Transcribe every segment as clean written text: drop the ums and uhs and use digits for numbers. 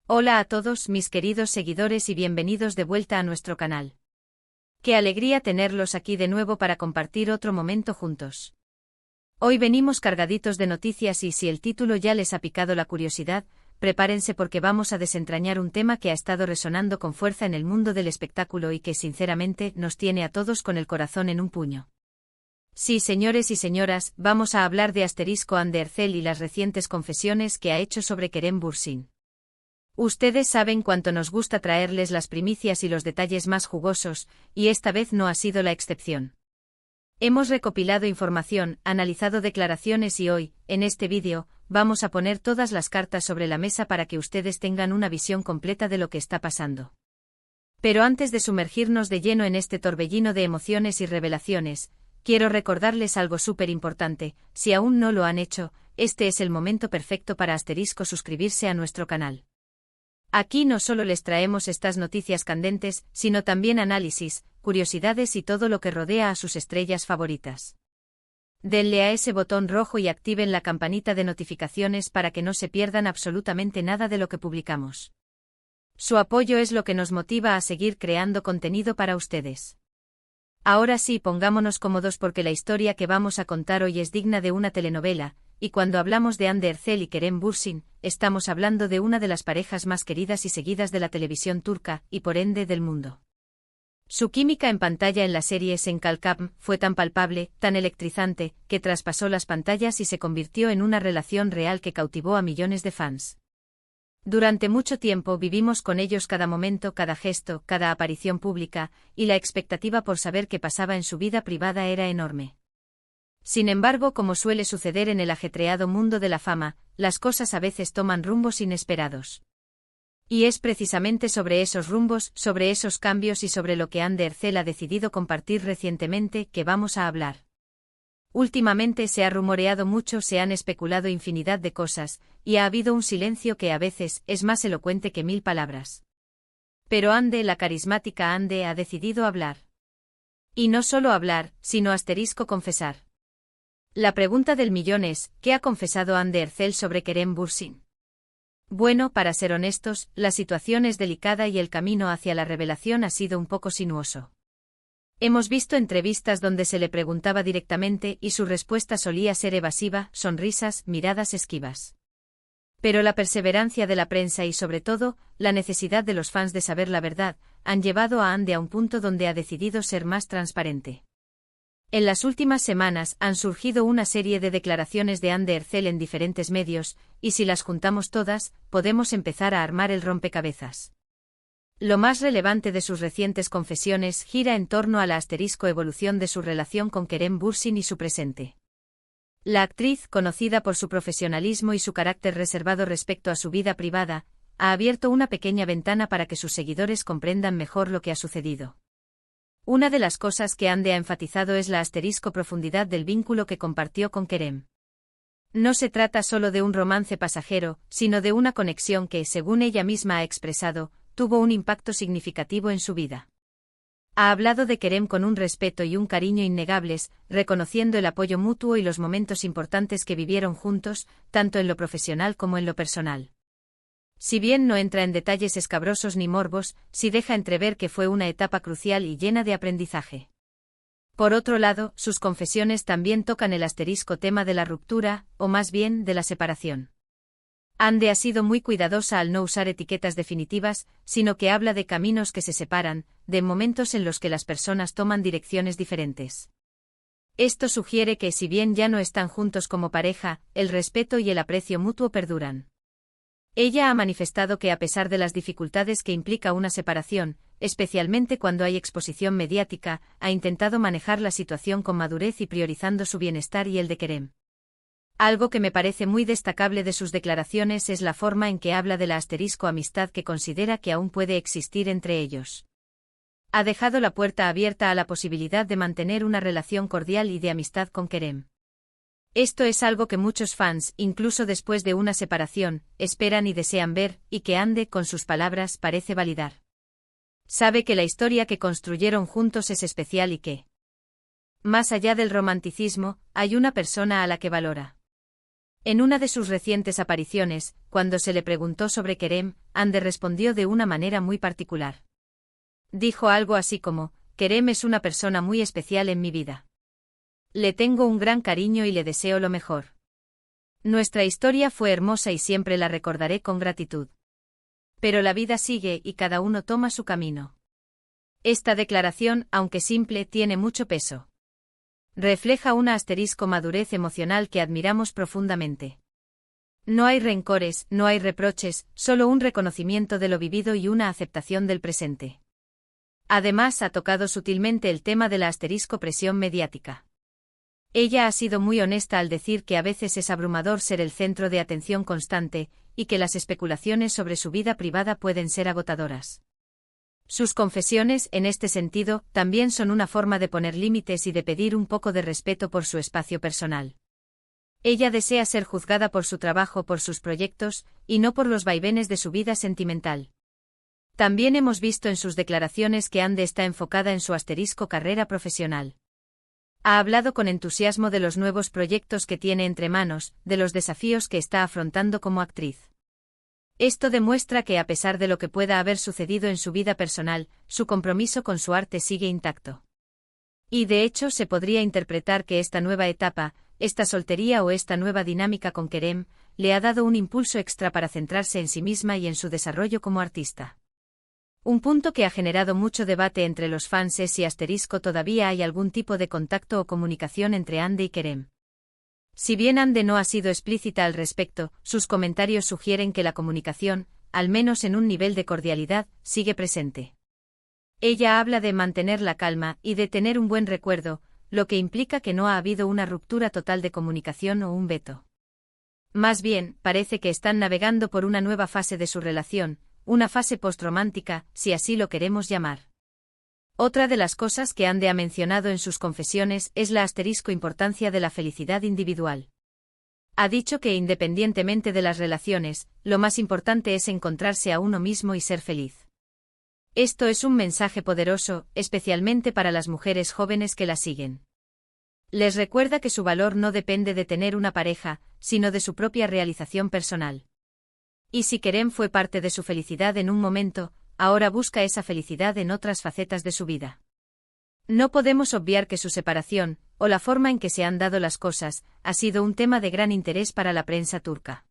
Hola a todos mis queridos seguidores y bienvenidos de vuelta a nuestro canal. Qué alegría tenerlos aquí de nuevo para compartir otro momento juntos. Hoy venimos cargaditos de noticias y si el título ya les ha picado la curiosidad, prepárense porque vamos a desentrañar un tema que ha estado resonando con fuerza en el mundo del espectáculo y que sinceramente nos tiene a todos con el corazón en un puño. Sí, señores y señoras, vamos a hablar de Ande Erçel y las recientes confesiones que ha hecho sobre Kerem Bürsin. Ustedes saben cuánto nos gusta traerles las primicias y los detalles más jugosos, y esta vez no ha sido la excepción. Hemos recopilado información, analizado declaraciones y hoy, en este vídeo, vamos a poner todas las cartas sobre la mesa para que ustedes tengan una visión completa de lo que está pasando. Pero antes de sumergirnos de lleno en este torbellino de emociones y revelaciones, quiero recordarles algo súper importante. Si aún no lo han hecho, este es el momento perfecto para suscribirse a nuestro canal. Aquí no solo les traemos estas noticias candentes, sino también análisis, curiosidades y todo lo que rodea a sus estrellas favoritas. Denle a ese botón rojo y activen la campanita de notificaciones para que no se pierdan absolutamente nada de lo que publicamos. Su apoyo es lo que nos motiva a seguir creando contenido para ustedes. Ahora sí, pongámonos cómodos porque la historia que vamos a contar hoy es digna de una telenovela. Y cuando hablamos de Hande Erçel y Kerem Bürsin, estamos hablando de una de las parejas más queridas y seguidas de la televisión turca, y por ende del mundo. Su química en pantalla en la serie Senkalkam fue tan palpable, tan electrizante, que traspasó las pantallas y se convirtió en una relación real que cautivó a millones de fans. Durante mucho tiempo vivimos con ellos cada momento, cada gesto, cada aparición pública, y la expectativa por saber qué pasaba en su vida privada era enorme. Sin embargo, como suele suceder en el ajetreado mundo de la fama, las cosas a veces toman rumbos inesperados. Y es precisamente sobre esos rumbos, sobre esos cambios y sobre lo que Hande Erçel ha decidido compartir recientemente que vamos a hablar. Últimamente se ha rumoreado mucho, se han especulado infinidad de cosas, y ha habido un silencio que a veces es más elocuente que 1000 palabras. Pero Hande, la carismática Hande, ha decidido hablar. Y no solo hablar, sino confesar. La pregunta del millón es, ¿qué ha confesado Hande Erçel sobre Kerem Bürsin? Bueno, para ser honestos, la situación es delicada y el camino hacia la revelación ha sido un poco sinuoso. Hemos visto entrevistas donde se le preguntaba directamente y su respuesta solía ser evasiva, sonrisas, miradas esquivas. Pero la perseverancia de la prensa y sobre todo, la necesidad de los fans de saber la verdad, han llevado a Hande a un punto donde ha decidido ser más transparente. En las últimas semanas han surgido una serie de declaraciones de Hande Erçel en diferentes medios, y si las juntamos todas, podemos empezar a armar el rompecabezas. Lo más relevante de sus recientes confesiones gira en torno a la evolución de su relación con Kerem Bürsin y su presente. La actriz, conocida por su profesionalismo y su carácter reservado respecto a su vida privada, ha abierto una pequeña ventana para que sus seguidores comprendan mejor lo que ha sucedido. Una de las cosas que Hande ha enfatizado es la profundidad del vínculo que compartió con Kerem. No se trata solo de un romance pasajero, sino de una conexión que, según ella misma ha expresado, tuvo un impacto significativo en su vida. Ha hablado de Kerem con un respeto y un cariño innegables, reconociendo el apoyo mutuo y los momentos importantes que vivieron juntos, tanto en lo profesional como en lo personal. Si bien no entra en detalles escabrosos ni morbos, sí deja entrever que fue una etapa crucial y llena de aprendizaje. Por otro lado, sus confesiones también tocan el tema de la ruptura, o más bien, de la separación. Hande ha sido muy cuidadosa al no usar etiquetas definitivas, sino que habla de caminos que se separan, de momentos en los que las personas toman direcciones diferentes. Esto sugiere que si bien ya no están juntos como pareja, el respeto y el aprecio mutuo perduran. Ella ha manifestado que a pesar de las dificultades que implica una separación, especialmente cuando hay exposición mediática, ha intentado manejar la situación con madurez y priorizando su bienestar y el de Kerem. Algo que me parece muy destacable de sus declaraciones es la forma en que habla de la amistad que considera que aún puede existir entre ellos. Ha dejado la puerta abierta a la posibilidad de mantener una relación cordial y de amistad con Kerem. Esto es algo que muchos fans, incluso después de una separación, esperan y desean ver, y que Hande, con sus palabras, parece validar. Sabe que la historia que construyeron juntos es especial y que, más allá del romanticismo, hay una persona a la que valora. En una de sus recientes apariciones, cuando se le preguntó sobre Kerem, Ander respondió de una manera muy particular. Dijo algo así como: Kerem es una persona muy especial en mi vida. Le tengo un gran cariño y le deseo lo mejor. Nuestra historia fue hermosa y siempre la recordaré con gratitud. Pero la vida sigue y cada uno toma su camino. Esta declaración, aunque simple, tiene mucho peso. Refleja una madurez emocional que admiramos profundamente. No hay rencores, no hay reproches, solo un reconocimiento de lo vivido y una aceptación del presente. Además, ha tocado sutilmente el tema de la presión mediática. Ella ha sido muy honesta al decir que a veces es abrumador ser el centro de atención constante, y que las especulaciones sobre su vida privada pueden ser agotadoras. Sus confesiones, en este sentido, también son una forma de poner límites y de pedir un poco de respeto por su espacio personal. Ella desea ser juzgada por su trabajo, por sus proyectos, y no por los vaivenes de su vida sentimental. También hemos visto en sus declaraciones que Ande está enfocada en su carrera profesional. Ha hablado con entusiasmo de los nuevos proyectos que tiene entre manos, de los desafíos que está afrontando como actriz. Esto demuestra que a pesar de lo que pueda haber sucedido en su vida personal, su compromiso con su arte sigue intacto. Y de hecho se podría interpretar que esta nueva etapa, esta soltería o esta nueva dinámica con Kerem, le ha dado un impulso extra para centrarse en sí misma y en su desarrollo como artista. Un punto que ha generado mucho debate entre los fans es si todavía hay algún tipo de contacto o comunicación entre Ande y Kerem. Si bien Ande no ha sido explícita al respecto, sus comentarios sugieren que la comunicación, al menos en un nivel de cordialidad, sigue presente. Ella habla de mantener la calma y de tener un buen recuerdo, lo que implica que no ha habido una ruptura total de comunicación o un veto. Más bien, parece que están navegando por una nueva fase de su relación, una fase postromántica, si así lo queremos llamar. Otra de las cosas que Ande ha mencionado en sus confesiones es la importancia de la felicidad individual. Ha dicho que independientemente de las relaciones, lo más importante es encontrarse a uno mismo y ser feliz. Esto es un mensaje poderoso, especialmente para las mujeres jóvenes que la siguen. Les recuerda que su valor no depende de tener una pareja, sino de su propia realización personal. Y si Kerem fue parte de su felicidad en un momento, ahora busca esa felicidad en otras facetas de su vida. No podemos obviar que su separación, o la forma en que se han dado las cosas, ha sido un tema de gran interés para la prensa turca.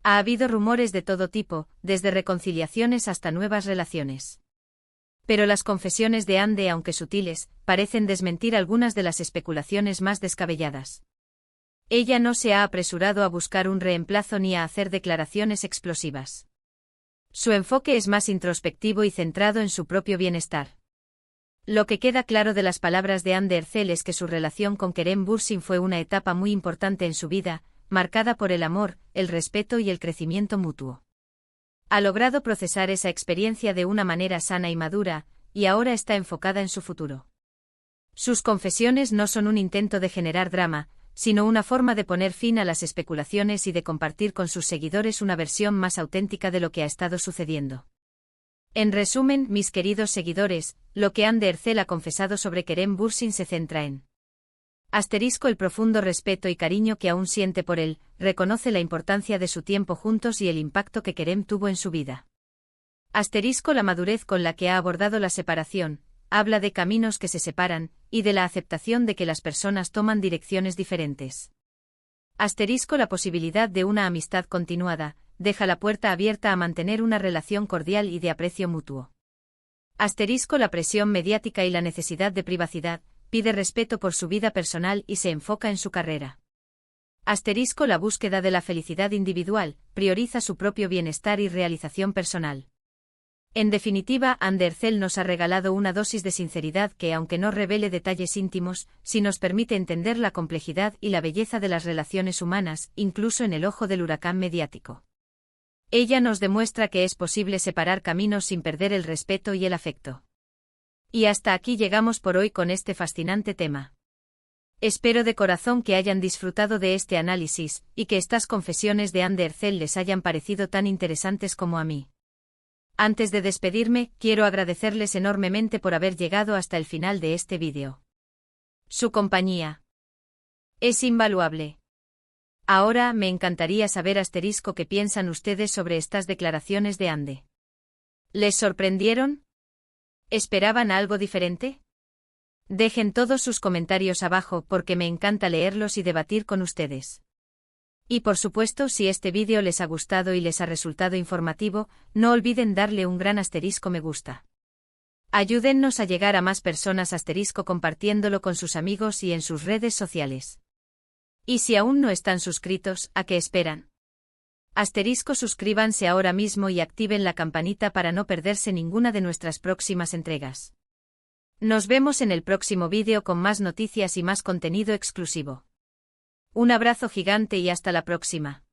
Ha habido rumores de todo tipo, desde reconciliaciones hasta nuevas relaciones. Pero las confesiones de Ande, aunque sutiles, parecen desmentir algunas de las especulaciones más descabelladas. Ella no se ha apresurado a buscar un reemplazo ni a hacer declaraciones explosivas. Su enfoque es más introspectivo y centrado en su propio bienestar. Lo que queda claro de las palabras de Ande Ercel es que su relación con Kerem Bürsin fue una etapa muy importante en su vida, marcada por el amor, el respeto y el crecimiento mutuo. Ha logrado procesar esa experiencia de una manera sana y madura, y ahora está enfocada en su futuro. Sus confesiones no son un intento de generar drama, sino una forma de poner fin a las especulaciones y de compartir con sus seguidores una versión más auténtica de lo que ha estado sucediendo. En resumen, mis queridos seguidores, lo que Ande Ercel ha confesado sobre Kerem Bürsin se centra en el profundo respeto y cariño que aún siente por él, reconoce la importancia de su tiempo juntos y el impacto que Kerem tuvo en su vida. La madurez con la que ha abordado la separación, habla de caminos que se separan, y de la aceptación de que las personas toman direcciones diferentes. La posibilidad de una amistad continuada, deja la puerta abierta a mantener una relación cordial y de aprecio mutuo. La presión mediática y la necesidad de privacidad, pide respeto por su vida personal y se enfoca en su carrera. La búsqueda de la felicidad individual, prioriza su propio bienestar y realización personal. En definitiva, Ande Ercel nos ha regalado una dosis de sinceridad que, aunque no revele detalles íntimos, sí nos permite entender la complejidad y la belleza de las relaciones humanas, incluso en el ojo del huracán mediático. Ella nos demuestra que es posible separar caminos sin perder el respeto y el afecto. Y hasta aquí llegamos por hoy con este fascinante tema. Espero de corazón que hayan disfrutado de este análisis, y que estas confesiones de Ande Ercel les hayan parecido tan interesantes como a mí. Antes de despedirme, quiero agradecerles enormemente por haber llegado hasta el final de este vídeo. Su compañía es invaluable. Ahora me encantaría saber qué piensan ustedes sobre estas declaraciones de Ande. ¿Les sorprendieron? ¿Esperaban algo diferente? Dejen todos sus comentarios abajo porque me encanta leerlos y debatir con ustedes. Y por supuesto, si este vídeo les ha gustado y les ha resultado informativo, no olviden darle un gran me gusta. Ayúdennos a llegar a más personas compartiéndolo con sus amigos y en sus redes sociales. Y si aún no están suscritos, ¿a qué esperan? Suscríbanse ahora mismo y activen la campanita para no perderse ninguna de nuestras próximas entregas. Nos vemos en el próximo vídeo con más noticias y más contenido exclusivo. Un abrazo gigante y hasta la próxima.